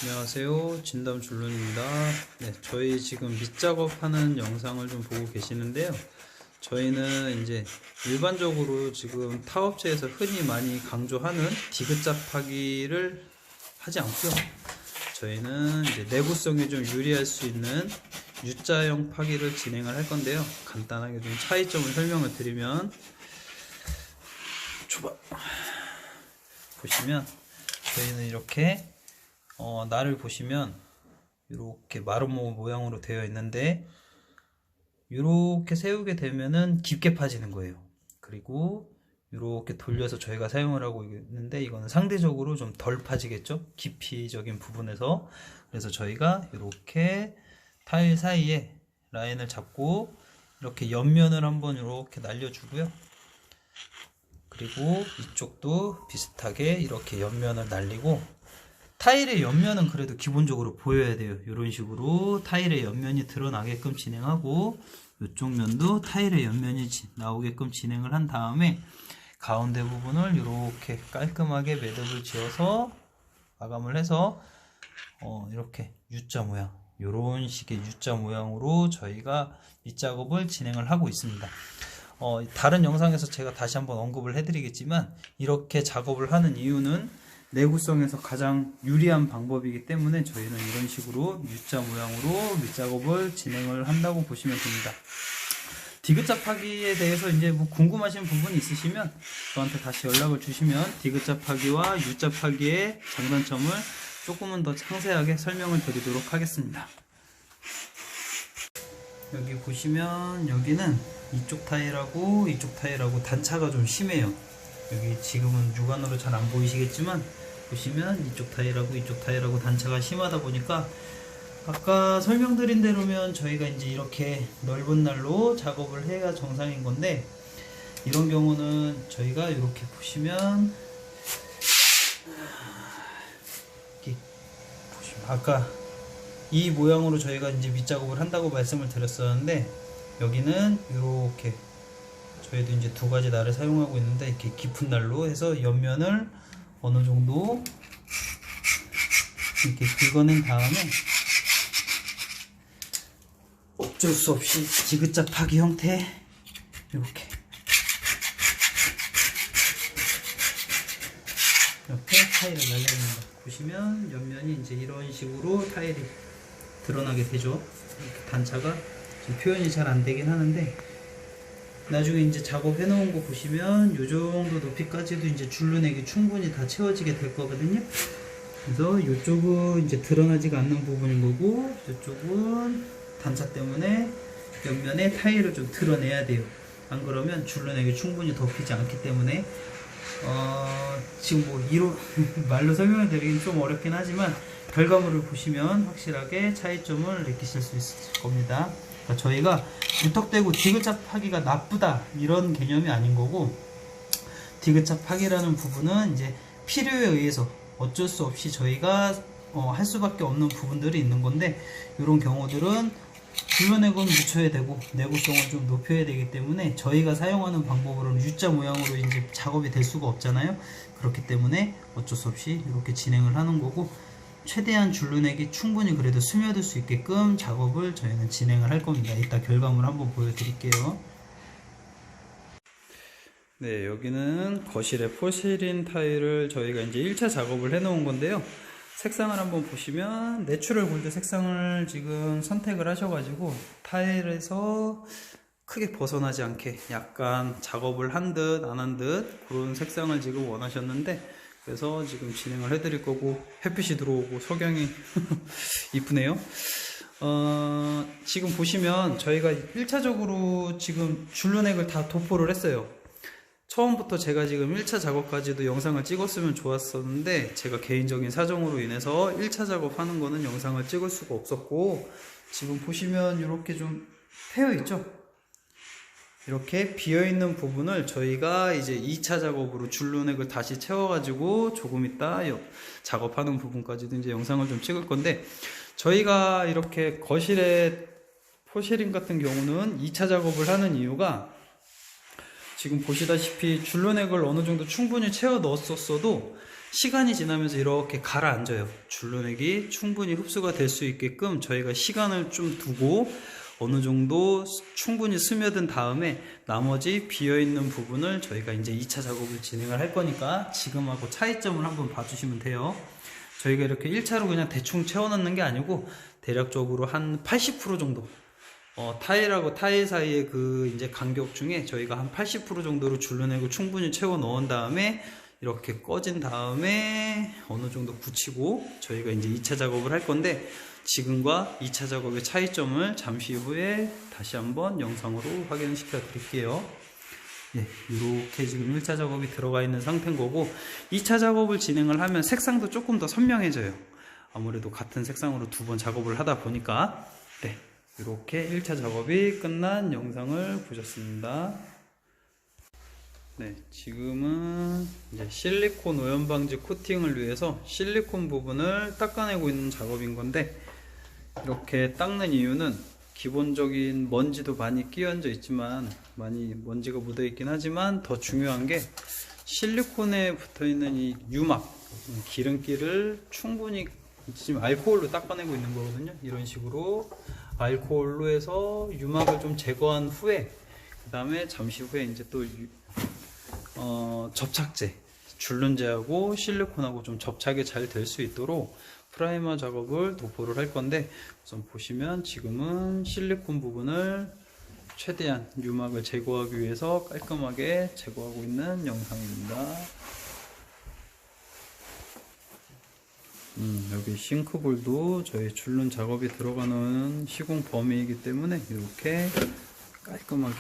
안녕하세요. 진담 줄눈입니다. 네, 저희 지금 밑작업 하는 영상을 좀 보고 계시는데요. 저희는 이제 일반적으로 지금 타업체에서 흔히 많이 강조하는 디귿자 파기를 하지 않고요. 저희는 이제 내구성이 좀 유리할 수 있는 U자형 파기를 진행을 할 건데요. 간단하게 좀 차이점을 설명을 드리면, 보시면 저희는 이렇게 날을 보시면 이렇게 마름모 모양으로 되어 있는데, 이렇게 세우게 되면은 깊게 파지는 거예요. 그리고 이렇게 돌려서 저희가 사용을 하고 있는데, 이거는 상대적으로 좀 덜 파지겠죠, 깊이적인 부분에서. 그래서 저희가 이렇게 타일 사이에 라인을 잡고 이렇게 옆면을 한번 이렇게 날려주고요. 그리고 이쪽도 비슷하게 이렇게 옆면을 날리고, 타일의 옆면은 그래도 기본적으로 보여야 돼요. 이런 식으로 타일의 옆면이 드러나게끔 진행하고, 이쪽 면도 타일의 옆면이 나오게끔 진행을 한 다음에 가운데 부분을 이렇게 깔끔하게 매듭을 지어서 마감을 해서 이렇게 U자 모양, 이런 식의 U자 모양으로 저희가 밑작업을 진행을 하고 있습니다. 다른 영상에서 제가 다시 한번 언급을 해드리겠지만, 이렇게 작업을 하는 이유는 내구성에서 가장 유리한 방법이기 때문에 저희는 이런 식으로 U자 모양으로 밑작업을 진행을 한다고 보시면 됩니다. 디귿자 파기에 대해서 이제 뭐 궁금하신 부분이 있으시면 저한테 다시 연락을 주시면 디귿자 파기와 U자 파기의 장단점을 조금은 더 상세하게 설명을 드리도록 하겠습니다. 여기 보시면 여기는 이쪽 타일하고 이쪽 타일하고 단차가 좀 심해요. 여기 지금은 육안으로 잘 안 보이시겠지만, 보시면 이쪽 타일하고 단차가 심하다 보니까, 아까 설명드린 대로면 저희가 이제 이렇게 넓은 날로 작업을 해야 정상인 건데, 이런 경우는 저희가 이렇게 보시면 아까 이 모양으로 저희가 이제 밑작업을 한다고 말씀을 드렸었는데, 여기는 이렇게 저희도 이제 두 가지 날을 사용하고 있는데, 이렇게 깊은 날로 해서 옆면을 어느 정도 이렇게 긁어낸 다음에 어쩔 수 없이 디귿자 파기 형태 이렇게 타일을 날려줍니다. 보시면 옆면이 이제 이런 식으로 타일이 드러나게 되죠. 이렇게 단차가 지금 표현이 잘 안 되긴 하는데, 나중에 이제 작업해 놓은 거 보시면 이 정도 높이까지도 이제 줄눈액이 충분히 다 채워지게 될 거거든요. 그래서 이쪽은 이제 드러나지가 않는 부분인 거고, 이쪽은 단차 때문에 옆면에 타일을 좀 드러내야 돼요. 안 그러면 줄눈액이 충분히 덮이지 않기 때문에, 지금 뭐 말로 설명을 드리긴 좀 어렵긴 하지만, 결과물을 보시면 확실하게 차이점을 느끼실 수 있을 겁니다. 그러니까 저희가 무턱대고 디귿자 파기가 나쁘다 이런 개념이 아닌 거고, 디귿자 파기라는 부분은 이제 필요에 의해서 어쩔 수 없이 저희가 할 수밖에 없는 부분들이 있는 건데, 이런 경우들은 줄눈액은 묻혀야 되고 내구성을 좀 높여야 되기 때문에 저희가 사용하는 방법으로는 U자 모양으로 이제 작업이 될 수가 없잖아요. 그렇기 때문에 어쩔 수 없이 이렇게 진행을 하는 거고, 최대한 줄눈액이 충분히 그래도 스며들 수 있게끔 작업을 저희는 진행을 할 겁니다. 이따 결과물 한번 보여드릴게요. 네, 여기는 거실에 포시린 타일을 저희가 이제 1차 작업을 해 놓은 건데요. 색상을 한번 보시면 내추럴 골드 색상을 지금 선택을 하셔가지고, 타일에서 크게 벗어나지 않게 약간 작업을 한 듯 안 한 듯 그런 색상을 지금 원하셨는데, 그래서 지금 진행을 해드릴 거고, 햇빛이 들어오고 석양이 이쁘네요. 지금 보시면 저희가 1차적으로 지금 줄눈액을 다 도포를 했어요. 처음부터 제가 지금 1차 작업까지도 영상을 찍었으면 좋았었는데, 제가 개인적인 사정으로 인해서 1차 작업하는 거는 영상을 찍을 수가 없었고, 지금 보시면 이렇게 좀 패여 있죠. 이렇게 비어있는 부분을 저희가 이제 2차 작업으로 줄눈액을 다시 채워가지고 조금 이따 작업하는 부분까지도 이제 영상을 좀 찍을 건데, 저희가 이렇게 거실에 포시린 같은 경우는 2차 작업을 하는 이유가, 지금 보시다시피 줄눈액을 어느 정도 충분히 채워 넣었었어도 시간이 지나면서 이렇게 가라앉아요. 줄눈액이 충분히 흡수가 될 수 있게끔 저희가 시간을 좀 두고 어느 정도 충분히 스며든 다음에 나머지 비어있는 부분을 저희가 이제 2차 작업을 진행을 할 거니까 지금하고 차이점을 한번 봐주시면 돼요. 저희가 이렇게 1차로 그냥 대충 채워 넣는 게 아니고 대략적으로 한 80% 정도 타일하고 타일 사이의 그 이제 간격 중에 저희가 한 80% 정도로 줄눈액을 충분히 채워 넣은 다음에 이렇게 꺼진 다음에 어느 정도 굳히고 저희가 이제 2차 작업을 할 건데 지금과 2차 작업의 차이점을 잠시 후에 다시 한번 영상으로 확인시켜 드릴게요. 예, 이렇게 지금 1차 작업이 들어가 있는 상태인 거고 2차 작업을 진행을 하면 색상도 조금 더 선명해져요. 아무래도 같은 색상으로 두 번 작업을 하다 보니까 네, 이렇게 1차 작업이 끝난 영상을 보셨습니다. 네, 지금은 이제 실리콘 오염 방지 코팅을 위해서 실리콘 부분을 닦아내고 있는 작업인 건데 이렇게 닦는 이유는 기본적인 먼지도 많이 끼얹어 있지만 많이 먼지가 묻어 있긴 하지만 더 중요한 게 실리콘에 붙어 있는 이 유막 기름기를 충분히 지금 알코올로 닦아내고 있는 거거든요. 이런 식으로 알코올로 해서 유막을 좀 제거한 후에 그 다음에 잠시 후에 이제 또 접착제 줄눈제하고 실리콘하고 좀 접착이 잘 될 수 있도록 프라이머 작업을 도포를 할 건데 우선 보시면 지금은 실리콘 부분을 최대한 유막을 제거하기 위해서 깔끔하게 제거하고 있는 영상입니다. 여기 싱크볼도 저희 줄눈 작업이 들어가는 시공 범위이기 때문에 이렇게 깔끔하게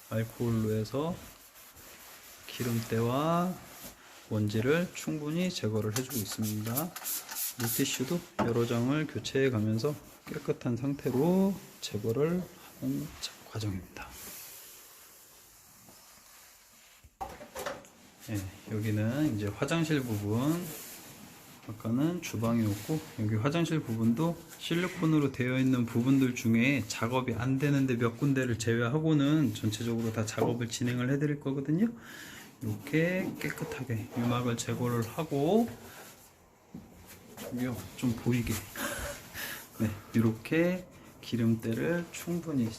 알코올로 해서 기름때와 먼지를 충분히 제거를 해주고 있습니다. 물티슈도 여러 장을 교체해 가면서 깨끗한 상태로 제거를 하는 과정입니다. 네, 여기는 이제 화장실 부분, 아까는 주방이었고 여기 화장실 부분도 실리콘으로 되어 있는 부분들 중에 작업이 안 되는데 몇 군데를 제외하고는 전체적으로 다 작업을 진행을 해 드릴 거거든요. 이렇게 깨끗하게 유막을 제거를 하고 저기요 좀 보이게 네, 이렇게 기름때를 충분히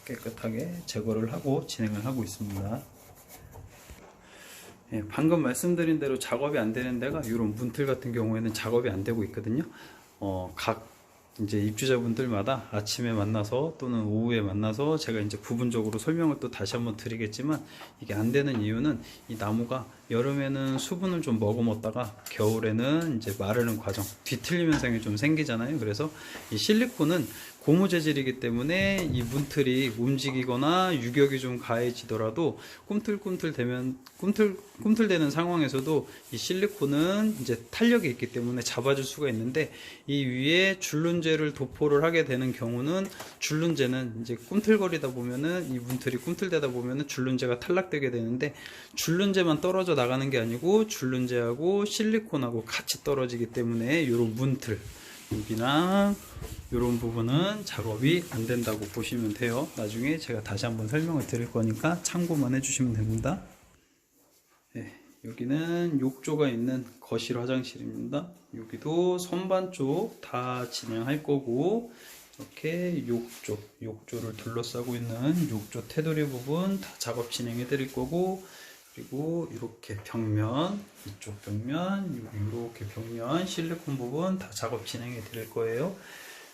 깨끗하게 제거를 하고 진행을 하고 있습니다. 예, 방금 말씀드린 대로 작업이 안 되는 데가 이런 문틀 같은 경우에는 작업이 안 되고 있거든요. 각 이제 입주자분들마다 아침에 만나서 또는 오후에 만나서 제가 이제 부분적으로 설명을 또 다시 한번 드리겠지만 이게 안 되는 이유는 이 나무가 여름에는 수분을 좀 머금었다가 겨울에는 이제 마르는 과정, 뒤틀림 현상이 좀 생기잖아요. 그래서 이 실리콘은 고무 재질이기 때문에 이 문틀이 움직이거나 유격이 좀 가해지더라도 꿈틀대는 상황에서도 이 실리콘은 이제 탄력이 있기 때문에 잡아줄 수가 있는데 이 위에 줄눈제를 도포를 하게 되는 경우는 줄눈제는 이제 꿈틀거리다 보면은 이 문틀이 꿈틀대다 보면은 줄눈제가 탈락되게 되는데 줄눈제만 떨어져 나가는 게 아니고 줄눈제하고 실리콘하고 같이 떨어지기 때문에 이런 문틀 여기랑 이런 부분은 작업이 안 된다고 보시면 돼요. 나중에 제가 다시 한번 설명을 드릴 거니까 참고만 해주시면 됩니다. 네, 여기는 욕조가 있는 거실 화장실입니다. 여기도 선반 쪽 다 진행할 거고 이렇게 욕조를 둘러싸고 있는 욕조 테두리 부분 다 작업 진행해 드릴 거고 그리고 이렇게 벽면, 이쪽 벽면, 이렇게 벽면, 실리콘 부분 다 작업 진행해 드릴 거예요.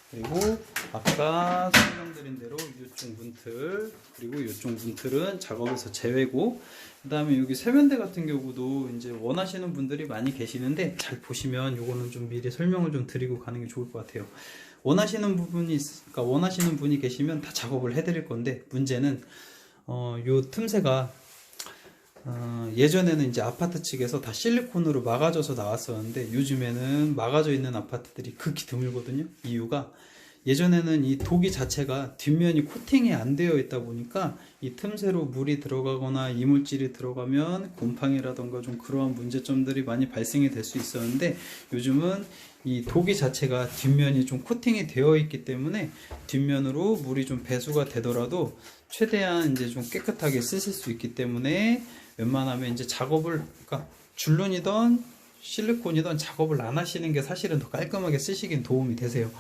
그리고 아까 설명드린 대로 이쪽 문틀, 그리고 이쪽 문틀은 작업에서 제외고, 그 다음에 여기 세면대 같은 경우도 이제 원하시는 분들이 많이 계시는데, 잘 보시면 요거는 좀 미리 설명을 좀 드리고 가는 게 좋을 것 같아요. 원하시는 부분이 있으니까 원하시는 분이 계시면 다 작업을 해 드릴 건데, 문제는, 요 틈새가 예전에는 이제 아파트 측에서 다 실리콘으로 막아줘서 나왔었는데 요즘에는 막아져 있는 아파트들이 극히 드물거든요. 이유가 예전에는 이 도기 자체가 뒷면이 코팅이 안 되어 있다 보니까 이 틈새로 물이 들어가거나 이물질이 들어가면 곰팡이라던가 좀 그러한 문제점들이 많이 발생이 될 수 있었는데, 요즘은 이 도기 자체가 뒷면이 좀 코팅이 되어 있기 때문에 뒷면으로 물이 좀 배수가 되더라도 최대한 이제 좀 깨끗하게 쓰실 수 있기 때문에 웬만하면 이제 작업을, 그러니까 줄눈이던 실리콘이던 작업을 안 하시는 게 사실은 더 깔끔하게 쓰시긴 도움이 되세요.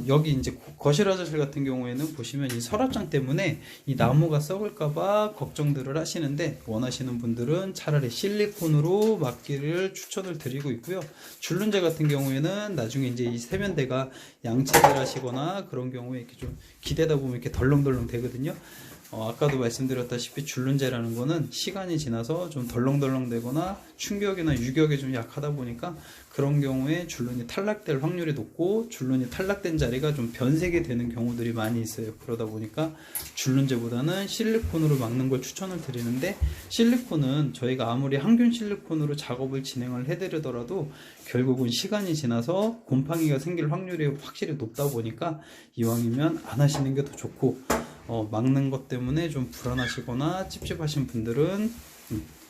여기 이제 거실 화장실 같은 경우에는 보시면 이 서랍장 때문에 이 나무가 썩을까봐 걱정들을 하시는데, 원하시는 분들은 차라리 실리콘으로 막기를 추천을 드리고 있고요. 줄눈재 같은 경우에는 나중에 이제 이 세면대가 양치를 하시거나 그런 경우에 이렇게 좀 기대다 보면 이렇게 덜렁덜렁 되거든요. 아까도 말씀드렸다시피 줄눈재라는 거는 시간이 지나서 좀 덜렁덜렁 되거나 충격이나 유격에 좀 약하다 보니까 그런 경우에 줄눈이 탈락될 확률이 높고, 줄눈이 탈락된 자리가 좀 변색이 되는 경우들이 많이 있어요. 그러다 보니까 줄눈재보다는 실리콘으로 막는 걸 추천을 드리는데, 실리콘은 저희가 아무리 항균 실리콘으로 작업을 진행을 해드리더라도 결국은 시간이 지나서 곰팡이가 생길 확률이 확실히 높다 보니까 이왕이면 안 하시는 게 더 좋고, 막는 것 때문에 좀 불안하시거나 찝찝하신 분들은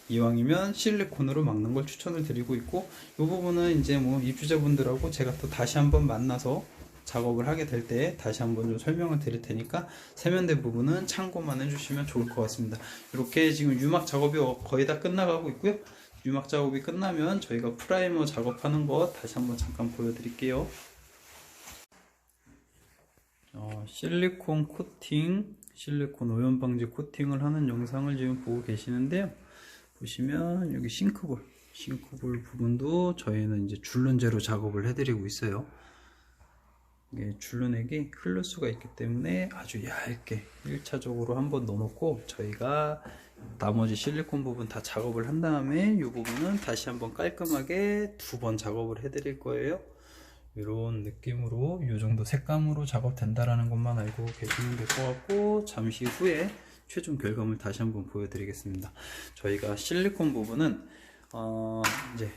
이왕이면 실리콘으로 막는 걸 추천을 드리고 있고, 이 부분은 이제 뭐 입주자분들하고 제가 또 다시 한번 만나서 작업을 하게 될 때 다시 한번 좀 설명을 드릴 테니까 세면대 부분은 참고만 해주시면 좋을 것 같습니다. 이렇게 지금 유막 작업이 거의 다 끝나가고 있고요. 유막 작업이 끝나면 저희가 프라이머 작업하는 거 다시 한번 잠깐 보여드릴게요. 실리콘 코팅, 실리콘 오염 방지 코팅을 하는 영상을 지금 보고 계시는데요. 보시면 여기 싱크볼 부분도 저희는 이제 줄눈재로 작업을 해드리고 있어요. 이게 줄눈액이 흐를 수가 있기 때문에 아주 얇게 1차적으로 한번 넣어놓고, 저희가 나머지 실리콘 부분 다 작업을 한 다음에 이 부분은 다시 한번 깔끔하게 2번 작업을 해드릴 거예요. 이런 느낌으로 이 정도 색감으로 작업된다라는 것만 알고 계시면 될 것 같고, 잠시 후에 최종 결과물 다시 한번 보여드리겠습니다. 저희가 실리콘 부분은 이제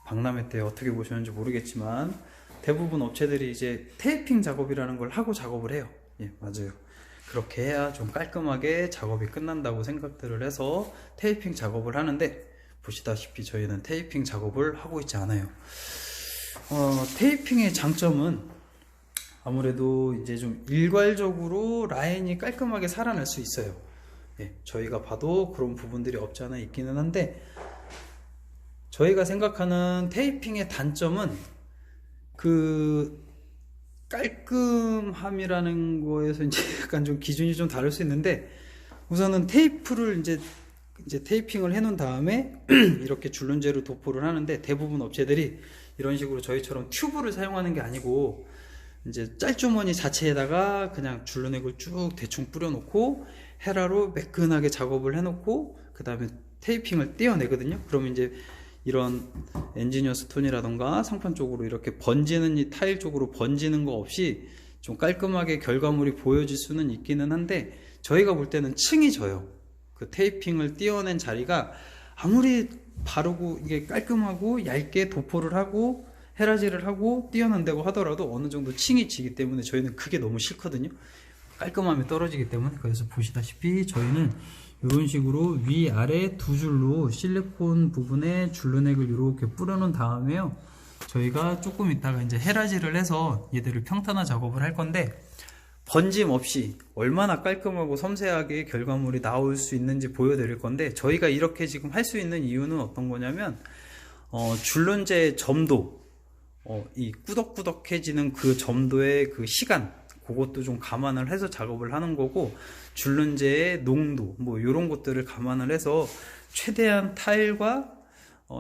박람회 때 어떻게 보셨는지 모르겠지만 대부분 업체들이 이제 테이핑 작업이라는 걸 하고 작업을 해요. 예, 맞아요. 그렇게 해야 좀 깔끔하게 작업이 끝난다고 생각들을 해서 테이핑 작업을 하는데, 보시다시피 저희는 테이핑 작업을 하고 있지 않아요. 테이핑의 장점은 아무래도 이제 좀 일괄적으로 라인이 깔끔하게 살아날 수 있어요. 예, 저희가 봐도 그런 부분들이 없지 않아 있기는 한데, 저희가 생각하는 테이핑의 단점은 그 깔끔함이라는 거에서 이제 약간 좀 기준이 좀 다를 수 있는데, 우선은 테이프를 이제 테이핑을 해 놓은 다음에 이렇게 줄눈재로 도포를 하는데, 대부분 업체들이 이런 식으로 저희처럼 튜브를 사용하는 게 아니고 이제 짤주머니 자체에다가 그냥 줄눈액을 쭉 대충 뿌려놓고 헤라로 매끈하게 작업을 해놓고 그 다음에 테이핑을 떼어내거든요. 그러면 이제 이런 엔지니어 스톤이라던가 상판 쪽으로 이렇게 번지는, 이 타일 쪽으로 번지는 거 없이 좀 깔끔하게 결과물이 보여질 수는 있기는 한데, 저희가 볼 때는 층이 져요. 그 테이핑을 떼어낸 자리가 아무리 바르고 이게 깔끔하고 얇게 도포를 하고 헤라질을 하고 띄어낸다고 하더라도 어느 정도 층이 지기 때문에 저희는 그게 너무 싫거든요. 깔끔함이 떨어지기 때문에. 그래서 보시다시피 저희는 이런 식으로 위아래 2줄로 실리콘 부분에 줄눈액을 이렇게 뿌려놓은 다음에요, 저희가 조금 있다가 이제 헤라질을 해서 얘들을 평탄화 작업을 할 건데, 번짐 없이 얼마나 깔끔하고 섬세하게 결과물이 나올 수 있는지 보여드릴 건데, 저희가 이렇게 지금 할 수 있는 이유는 어떤 거냐면, 줄눈재 점도, 이 꾸덕꾸덕해지는 그 점도의 그 시간, 그것도 좀 감안을 해서 작업을 하는 거고, 줄눈재의 농도, 뭐 이런 것들을 감안을 해서 최대한 타일과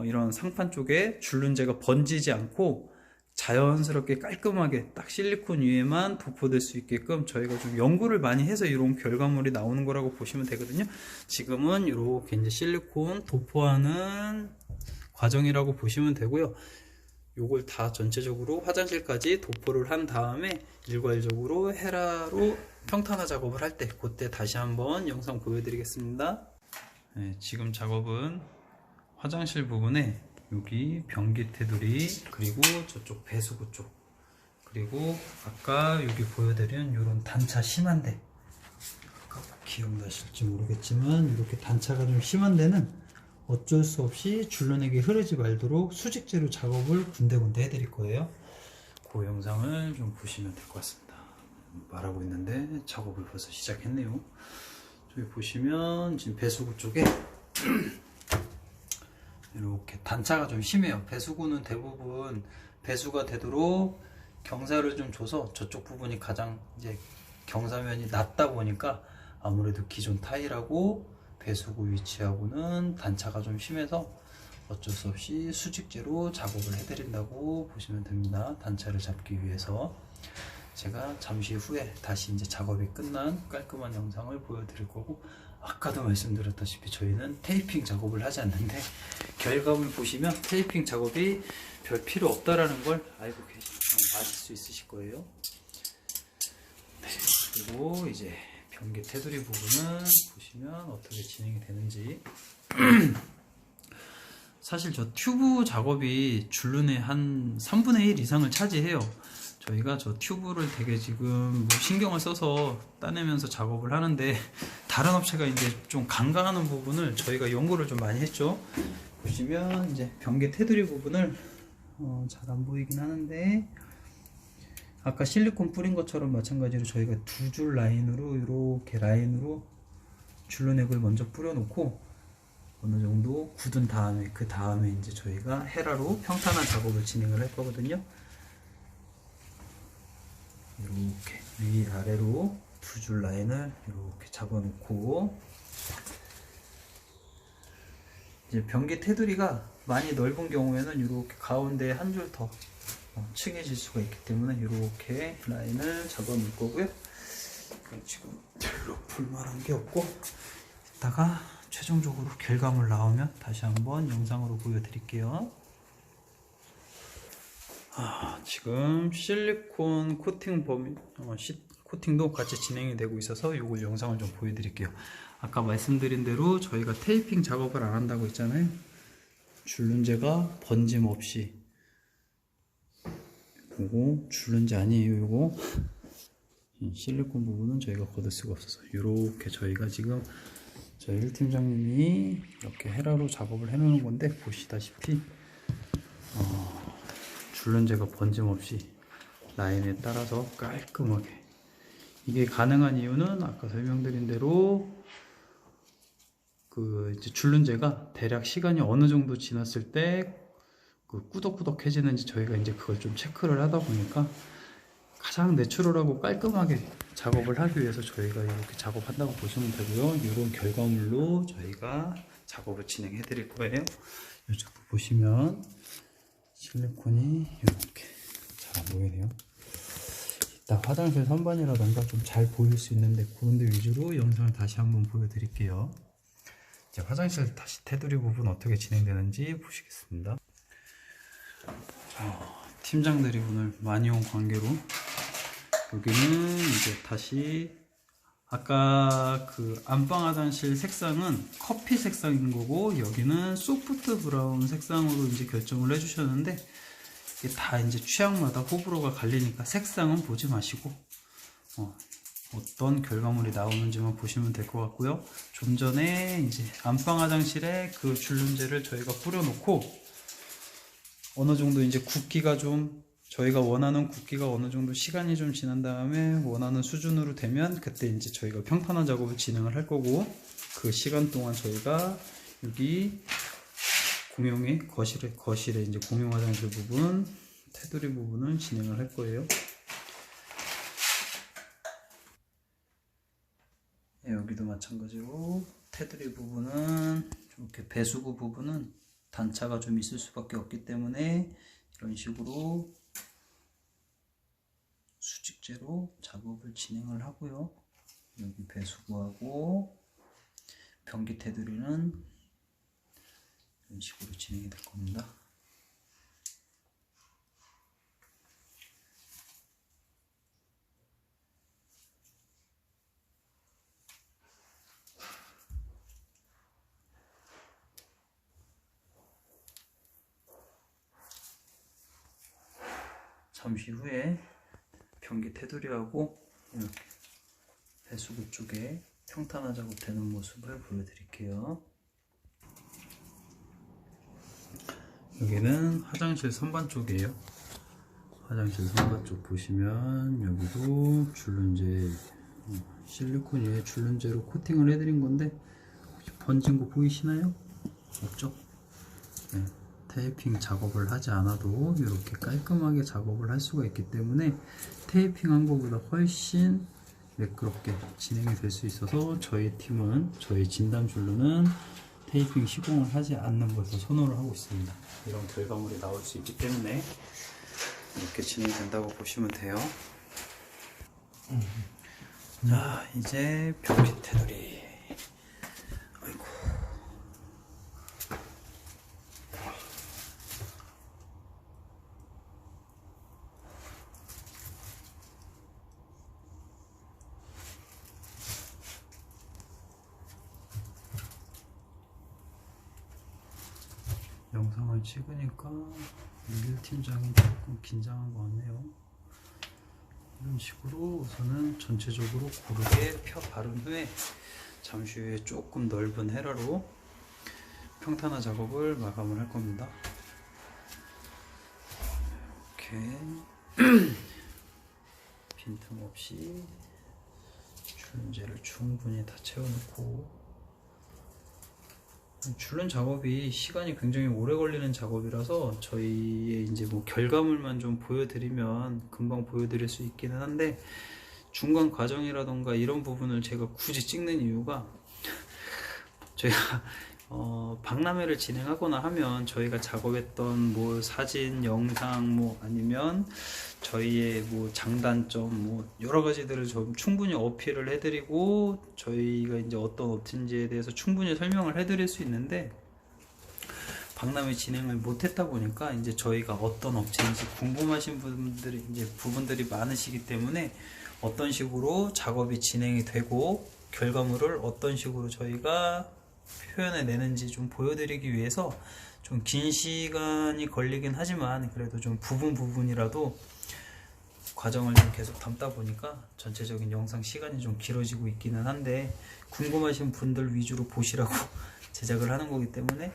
이런 상판 쪽에 줄눈재가 번지지 않고 자연스럽게 깔끔하게 딱 실리콘 위에만 도포될 수 있게끔 저희가 좀 연구를 많이 해서 이런 결과물이 나오는 거라고 보시면 되거든요. 지금은 이렇게 이제 실리콘 도포하는 과정이라고 보시면 되고요. 요걸 다 전체적으로 화장실까지 도포를 한 다음에 일괄적으로 헤라로 평탄화 작업을 할 때, 그때 다시 한번 영상 보여드리겠습니다. 네, 지금 작업은 화장실 부분에 여기 변기 테두리, 그리고 저쪽 배수구 쪽, 그리고 아까 여기 보여드린 이런 단차 심한 데, 아까 기억나실지 모르겠지만 이렇게 단차가 좀 심한 데는 어쩔 수 없이 줄눈액이 흐르지 말도록 수직제로 작업을 군데군데 해드릴 거예요. 그 영상을 좀 보시면 될 것 같습니다. 말하고 있는데 작업을 벌써 시작했네요. 저기 보시면 지금 배수구 쪽에 이렇게 단차가 좀 심해요. 배수구는 대부분 배수가 되도록 경사를 좀 줘서 저쪽 부분이 가장 이제 경사면이 낮다 보니까 아무래도 기존 타일하고 배수구 위치하고는 단차가 좀 심해서 어쩔 수 없이 수직제로 작업을 해드린다고 보시면 됩니다. 단차를 잡기 위해서. 제가 잠시 후에 다시 이제 작업이 끝난 깔끔한 영상을 보여드릴 거고, 아까도 말씀드렸다시피 저희는 테이핑 작업을 하지 않는데 결과물 보시면 테이핑 작업이 별 필요 없다라는 걸 알고 아실 수 있으실 거예요. 네, 그리고 이제 변기 테두리 부분은 보시면 어떻게 진행이 되는지. 사실 저 튜브 작업이 줄눈의 한 3분의 1 이상을 차지해요. 저희가 저 튜브를 되게 지금 신경을 써서 따내면서 작업을 하는데, 다른 업체가 이제 좀 간과하는 부분을 저희가 연구를 좀 많이 했죠. 보시면 이제 변기 테두리 부분을 잘 안 보이긴 하는데, 아까 실리콘 뿌린 것처럼 마찬가지로 저희가 두 줄 라인으로 이렇게 라인으로 줄눈액을 먼저 뿌려 놓고 어느 정도 굳은 다음에, 그 다음에 이제 저희가 헤라로 평탄한 작업을 진행을 할 거거든요. 이렇게 위아래로 두 줄 라인을 이렇게 잡아 놓고, 이제 변기 테두리가 많이 넓은 경우에는 이렇게 가운데에 한 줄 더 층해질 수가 있기 때문에 이렇게 라인을 잡아 놓을 거고요. 지금 별로 볼만한 게 없고, 이따가 최종적으로 결과물 나오면 다시 한번 영상으로 보여드릴게요. 지금 실리콘 코팅 코팅도 같이 진행이 되고 있어서 이걸 영상을 좀 보여드릴게요. 아까 말씀드린 대로 저희가 테이핑 작업을 안 한다고 했잖아요. 줄눈제가 번짐 없이, 그리고 줄눈제 아니에요. 이거 실리콘 부분은 저희가 걷을 수가 없어서 이렇게 저희가 지금 저희 1팀장님이 이렇게 헤라로 작업을 해 놓는 건데, 보시다시피 줄눈제가 번짐 없이 라인에 따라서 깔끔하게, 이게 가능한 이유는 아까 설명드린 대로 그 이제 줄눈제가 대략 시간이 어느 정도 지났을 때 그 꾸덕꾸덕해지는지 저희가 이제 그걸 좀 체크를 하다 보니까 가장 내추럴하고 깔끔하게 작업을 하기 위해서 저희가 이렇게 작업한다고 보시면 되고요. 이런 결과물로 저희가 작업을 진행해 드릴 거예요. 이쪽도 보시면 실리콘이 이렇게 잘 안 보이네요. 이따 화장실 선반이라던가 좀 잘 보일 수 있는데 그런 데 위주로 영상을 다시 한번 보여드릴게요. 이제 화장실 다시 테두리 부분 어떻게 진행되는지 보시겠습니다. 팀장들이 오늘 많이 온 관계로 여기는 이제 다시 아까 그 안방 화장실 색상은 커피 색상인 거고, 여기는 소프트 브라운 색상으로 이제 결정을 해주셨는데, 이게 다 이제 취향마다 호불호가 갈리니까 색상은 보지 마시고 어떤 결과물이 나오는지만 보시면 될 것 같고요. 좀 전에 이제 안방 화장실에 그 줄눈제를 저희가 뿌려놓고 어느 정도 이제 굵기가 좀, 저희가 원하는 굵기가 어느 정도 시간이 좀 지난 다음에 원하는 수준으로 되면 그때 이제 저희가 평탄화 작업을 진행을 할 거고, 그 시간 동안 저희가 여기 공용의 거실에 이제 공용 화장실 부분, 테두리 부분을 진행을 할 거예요. 네, 여기도 마찬가지로 테두리 부분은 이렇게 배수구 부분은 단차가 좀 있을 수밖에 없기 때문에 이런 식으로 수직제로 작업을 진행을 하고요. 여기 배수구하고 변기 테두리는 이런 식으로 진행이 될 겁니다. 잠시 후에 변기 테두리하고 이렇게 배수구 쪽에 평탄화 작업되는 모습을 보여드릴게요. 여기는 화장실 선반 쪽이에요. 화장실 선반 쪽 보시면 여기도 줄눈제, 실리콘 위에 줄눈제로 코팅을 해드린 건데 혹시 번진 거 보이시나요? 없죠? 네, 테이핑 작업을 하지 않아도 이렇게 깔끔하게 작업을 할 수가 있기 때문에 테이핑 한 거보다 훨씬 매끄럽게 진행이 될 수 있어서 저희 팀은, 저희 진단 줄로는 테이핑 시공을 하지 않는 것을 선호를 하고 있습니다. 이런 결과물이 나올 수 있기 때문에 이렇게 진행된다고 보시면 돼요. 자, 이제 변기 테두리. 아이고. 영상을 찍으니까 밀팀장이 조금 긴장한 것 같네요. 이런 식으로 우선은 전체적으로 고르게 펴 바른 후에 잠시 후에 조금 넓은 헤라로 평탄화 작업을 마감을 할 겁니다. 이렇게 빈틈없이 줄눈제를 충분히 다 채워놓고, 줄눈 작업이 시간이 굉장히 오래 걸리는 작업이라서 저희의 이제 뭐 결과물만 좀 보여드리면 금방 보여드릴 수 있기는 한데, 중간 과정이라던가 이런 부분을 제가 굳이 찍는 이유가 저희가 박람회를 진행하거나 하면 저희가 작업했던 뭐 사진, 영상, 뭐 아니면 저희의 뭐 장단점, 뭐 여러 가지들을 좀 충분히 어필을 해드리고 저희가 이제 어떤 업체인지에 대해서 충분히 설명을 해드릴 수 있는데, 박람회 진행을 못했다 보니까 이제 저희가 어떤 업체인지 궁금하신 분들이 이제 부분들이 많으시기 때문에 어떤 식으로 작업이 진행이 되고 결과물을 어떤 식으로 저희가 표현해 내는지 좀 보여드리기 위해서 좀 긴 시간이 걸리긴 하지만 그래도 좀 부분이라도 과정을 좀 계속 담다 보니까 전체적인 영상 시간이 좀 길어지고 있기는 한데, 궁금하신 분들 위주로 보시라고 제작을 하는 거기 때문에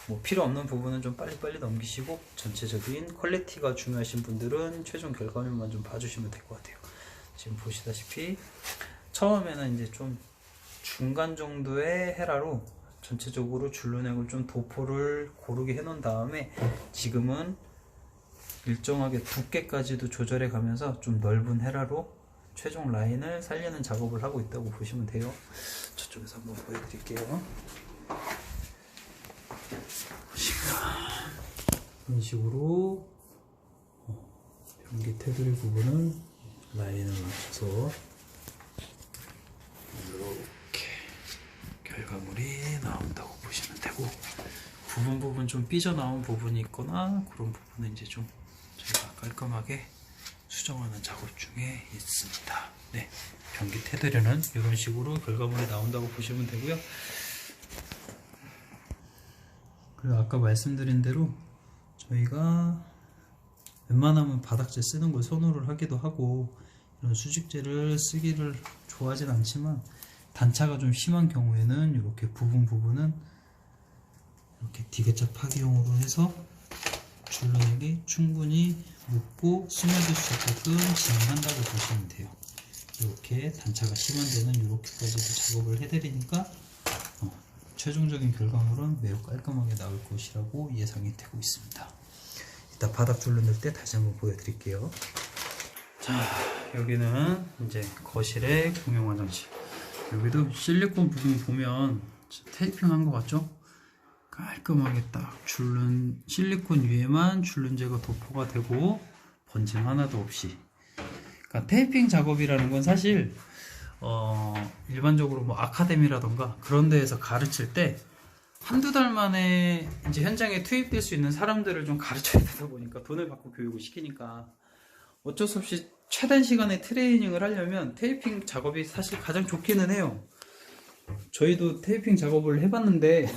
뭐 필요 없는 부분은 좀 빨리빨리 넘기시고 전체적인 퀄리티가 중요하신 분들은 최종 결과물만 좀 봐주시면 될 것 같아요. 지금 보시다시피 처음에는 이제 좀 중간 정도의 헤라로 전체적으로 줄눈액을 좀 도포를 고르게 해 놓은 다음에 지금은 일정하게 두께까지도 조절해 가면서 좀 넓은 헤라로 최종 라인을 살리는 작업을 하고 있다고 보시면 돼요. 저쪽에서 한번 보여드릴게요. 이런 식으로 변기 테두리 부분은 라인을 맞춰서 이렇게 결과물이 나온다고 보시면 되고, 부분 좀 삐져나온 부분이 있거나 그런 부분은 이제 좀 저희가 깔끔하게 수정하는 작업 중에 있습니다. 네, 변기 테두리는 이런 식으로 결과물이 나온다고 보시면 되고요. 그리고 아까 말씀드린 대로 저희가 웬만하면 바닥재 쓰는 걸 선호를 하기도 하고 이런 수직재를 쓰기를 좋아하진 않지만, 단차가 좀 심한 경우에는 이렇게 부분은 이렇게 디귿자 파기용으로 해서 줄눈액이 충분히 묻고 스며들 수 있게끔 진행한다고 보시면 돼요. 이렇게 단차가 심한 데는 이렇게까지도 작업을 해드리니까 최종적인 결과물은 매우 깔끔하게 나올 것이라고 예상이 되고 있습니다. 이따 바닥 줄눈 넣을 때 다시 한번 보여드릴게요. 자, 여기는 이제 거실의 공용 화장실. 여기도 실리콘 부분 보면 테이핑 한 거 같죠? 깔끔하게 딱 실리콘 위에만 줄눈제가 도포가 되고 번짐 하나도 없이. 그러니까 테이핑 작업이라는 건 사실 일반적으로 뭐 아카데미라던가 그런 데에서 가르칠 때 한두 달 만에 이제 현장에 투입될 수 있는 사람들을 좀 가르쳐야 되다 보니까, 돈을 받고 교육을 시키니까 어쩔 수 없이 최단 시간에 트레이닝을 하려면 테이핑 작업이 사실 가장 좋기는 해요. 저희도 테이핑 작업을 해봤는데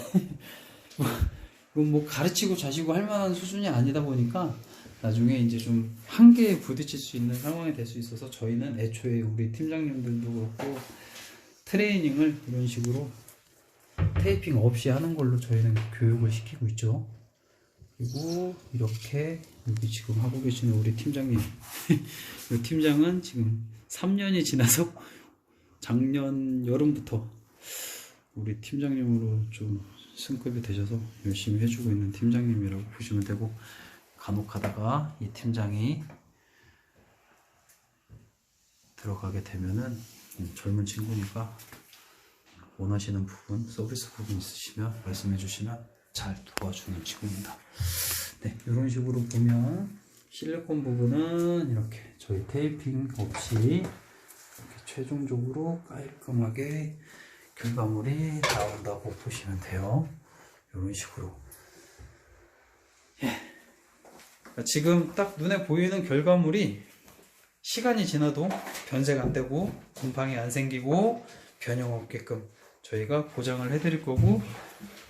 이건 뭐 가르치고 자시고 할 만한 수준이 아니다 보니까 나중에 이제 좀 한계에 부딪힐 수 있는 상황이 될 수 있어서 저희는 애초에 우리 팀장님들도 그렇고 트레이닝을 이런 식으로 테이핑 없이 하는 걸로 저희는 교육을 시키고 있죠. 그리고 이렇게 여기 지금 하고 계시는 우리 팀장님 이 팀장은 지금 3년이 지나서 작년 여름부터 우리 팀장님으로 좀 승급이 되셔서 열심히 해주고 있는 팀장님이라고 보시면 되고, 간혹 하다가 이 팀장이 들어가게 되면은 젊은 친구니까 원하시는 부분, 서비스 부분 있으시면 말씀해 주시면 잘 도와주는 친구입니다. 네, 이런 식으로 보면 실리콘 부분은 이렇게 저희 테이핑 없이 이렇게 최종적으로 깔끔하게 결과물이 나온다고 보시면 돼요. 이런 식으로. 지금 딱 눈에 보이는 결과물이 시간이 지나도 변색 안 되고 곰팡이 안 생기고 변형 없게끔 저희가 보장을 해드릴 거고,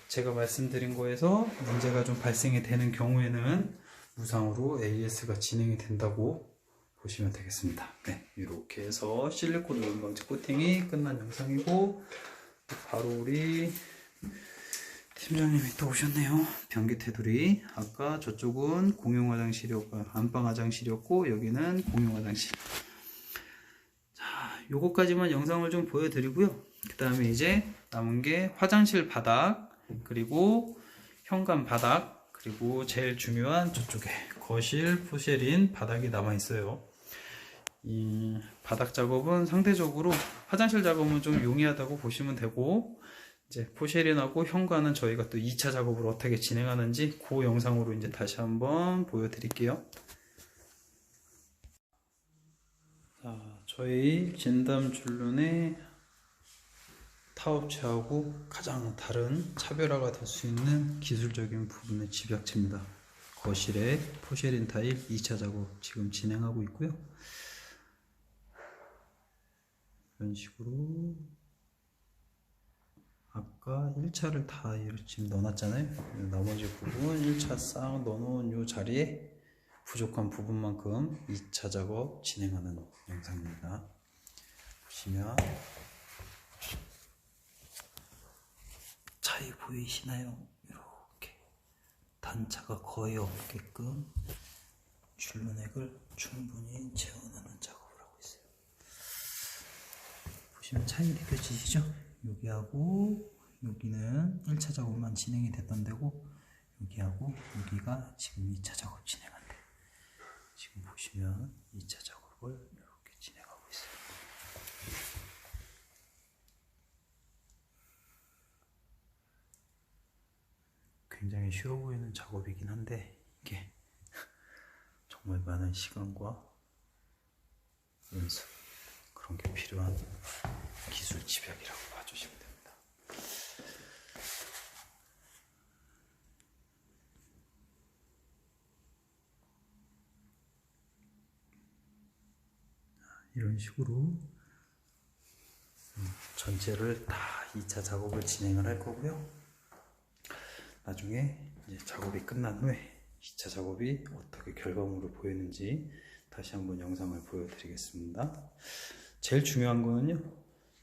제가 말씀드린 거에서 문제가 좀 발생이 되는 경우에는 무상으로 AS가 진행이 된다고 보시면 되겠습니다. 네, 이렇게 해서 실리콘 오염방지 코팅이 끝난 영상이고, 바로 우리 팀장님이 또 오셨네요. 변기 테두리. 아까 저쪽은 공용 화장실이었고 안방 화장실이었고 여기는 공용 화장실. 자, 요거까지만 영상을 좀 보여드리고요. 그 다음에 이제 남은 게 화장실 바닥, 그리고 현관 바닥, 그리고 제일 중요한 저쪽에 거실 포세린 바닥이 남아 있어요. 이 바닥 작업은 상대적으로 화장실 작업은 좀 용이하다고 보시면 되고, 이제 포세린하고 현관은 저희가 또 2차 작업을 어떻게 진행하는지 그 영상으로 이제 다시 한번 보여드릴게요. 자, 저희 진담 줄눈의 타업체하고 가장 다른 차별화가 될 수 있는 기술적인 부분의 집약체입니다. 거실에 포세린 타일 2차 작업 지금 진행하고 있고요. 이런 식으로 아까 1차를 다 지금 넣어놨잖아요. 나머지 부분 1차 싹 넣어놓은 이 자리에 부족한 부분만큼 2차 작업 진행하는 영상입니다. 보시면 차이 보이시나요? 이렇게 단차가 거의 없게끔 줄눈액을 충분히 채워넣는 작업을 하고 있어요. 보시면 차이 느껴지시죠? 여기하고 여기는 1차 작업만 진행이 됐던 데고, 여기하고 여기가 지금 2차 작업 진행한데, 지금 보시면 2차 작업을 이렇게 진행하고 있어요. 굉장히 쉬워 보이는 작업이긴 한데 이게 정말 많은 시간과 연습, 그런 게 필요한 기술 집약이라고 봐주시면 됩니다. 이런 식으로 전체를 다 2차 작업을 진행을 할 거고요. 나중에 이제 작업이 끝난 후에 2차 작업이 어떻게 결과물을 보이는지 다시 한번 영상을 보여드리겠습니다. 제일 중요한 거는요,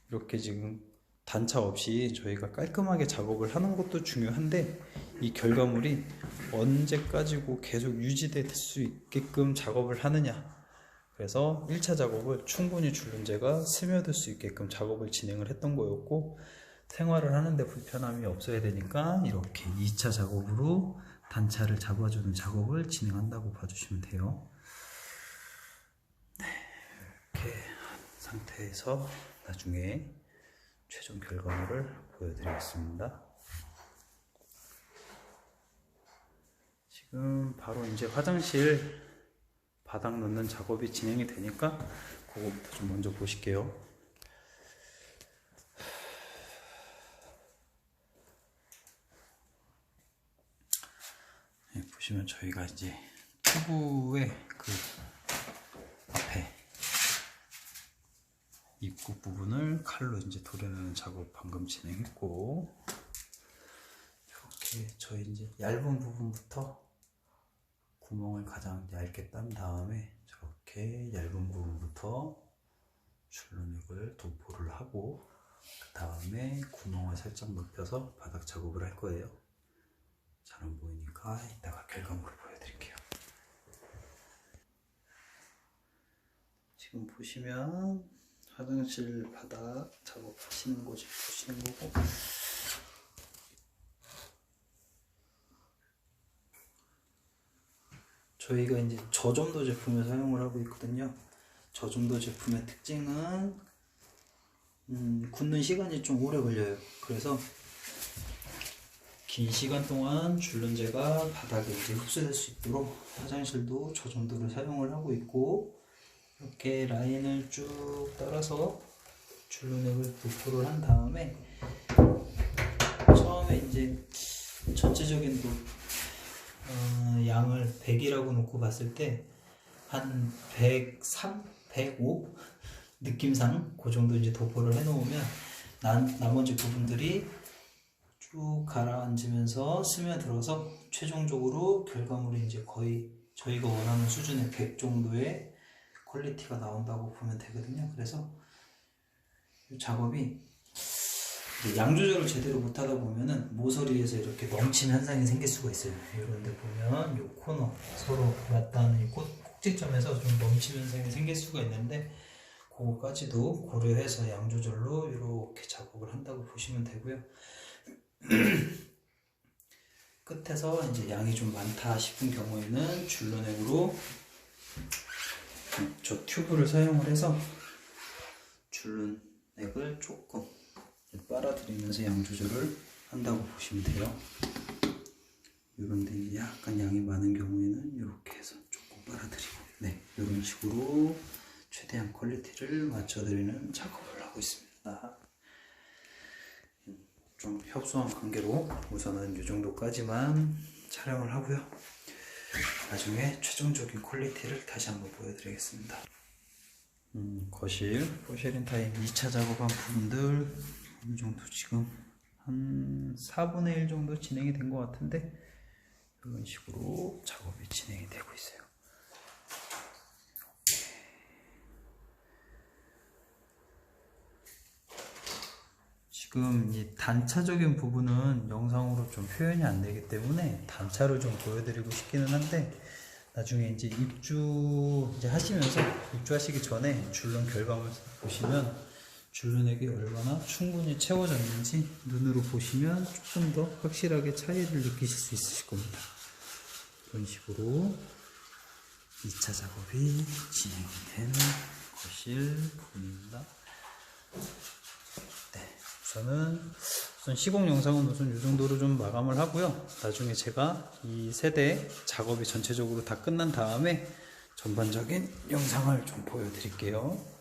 이렇게 지금 단차 없이 저희가 깔끔하게 작업을 하는 것도 중요한데, 이 결과물이 언제까지고 계속 유지될 수 있게끔 작업을 하느냐. 그래서 1차 작업을 충분히 줄눈제가 스며들 수 있게끔 작업을 진행을 했던 거였고, 생활을 하는데 불편함이 없어야 되니까 이렇게 2차 작업으로 단차를 잡아주는 작업을 진행한다고 봐주시면 돼요. 네, 이렇게 한 상태에서 나중에 최종 결과물을 보여드리겠습니다. 지금 바로 이제 화장실 바닥 넣는 작업이 진행이 되니까 그거부터 좀 먼저 보실게요. 네, 보시면 저희가 이제 튜브의 그 앞에 입구 부분을 칼로 이제 도려내는 작업 방금 진행했고, 이렇게 저희 이제 얇은 부분부터 구멍을 가장 얇게 딴 다음에 저렇게 얇은 부분부터 줄눈액을 도포를 하고 그 다음에 구멍을 살짝 높여서 바닥 작업을 할 거예요. 잘 안 보이니까 이따가 결과물을 보여드릴게요. 지금 보시면 화장실 바닥 작업하시는 곳을 보시는 거고, 저희가 이제 저점도 제품을 사용을 하고 있거든요. 저점도 제품의 특징은 굳는 시간이 좀 오래 걸려요. 그래서 긴 시간 동안 줄눈제가 바닥에 이제 흡수될 수 있도록 화장실도 저점도를 사용을 하고 있고, 이렇게 라인을 쭉 따라서 줄눈액을 도포를 한 다음에 처음에 이제 전체적인 양을 100이라고 놓고 봤을 때 한 103, 105 느낌상 그 정도 이제 도포를 해 놓으면 나머지 부분들이 쭉 가라앉으면서 스며들어서 최종적으로 결과물이 이제 거의 저희가 원하는 수준의 100 정도의 퀄리티가 나온다고 보면 되거든요. 그래서 이 작업이 양 조절을 제대로 못하다 보면은 모서리에서 이렇게 넘침 현상이 생길 수가 있어요. 이런 데 보면 이 코너 서로 맞닿는 이 꼭지점에서 좀 넘침 현상이 생길 수가 있는데, 그거까지도 고려해서 양 조절로 이렇게 작업을 한다고 보시면 되고요. 끝에서 이제 양이 좀 많다 싶은 경우에는 줄눈액으로 저 튜브를 사용을 해서 줄눈액을 조금 빨아들이면서 양 조절을 한다고 보시면 돼요. 이런데 약간 양이 많은 경우에는 이렇게 해서 조금 빨아들이고, 네, 이런 식으로 최대한 퀄리티를 맞춰드리는 작업을 하고 있습니다. 좀 협소한 관계로 우선은 이 정도까지만 촬영을 하고요. 나중에 최종적인 퀄리티를 다시 한번 보여드리겠습니다. 거실 포쉐린 타임 2차 작업한 부분들 어느 정도 지금 한 4분의 1 정도 진행이 된 것 같은데, 이런 식으로 작업이 진행이 되고 있어요. 지금 이 단차적인 부분은 영상으로 좀 표현이 안 되기 때문에 단차를 좀 보여드리고 싶기는 한데, 나중에 이제 입주 이제 하시면서 입주하시기 전에 줄눈 결과물 보시면 줄눈액이 얼마나 충분히 채워졌는지 눈으로 보시면 조금 더 확실하게 차이를 느끼실 수 있으실 겁니다. 이런 식으로 2차 작업이 진행이 된 거실 부분입니다. 네, 우선 시공 영상은 우선 이 정도로 좀 마감을 하고요. 나중에 제가 이 세대 작업이 전체적으로 다 끝난 다음에 전반적인 영상을 좀 보여드릴게요.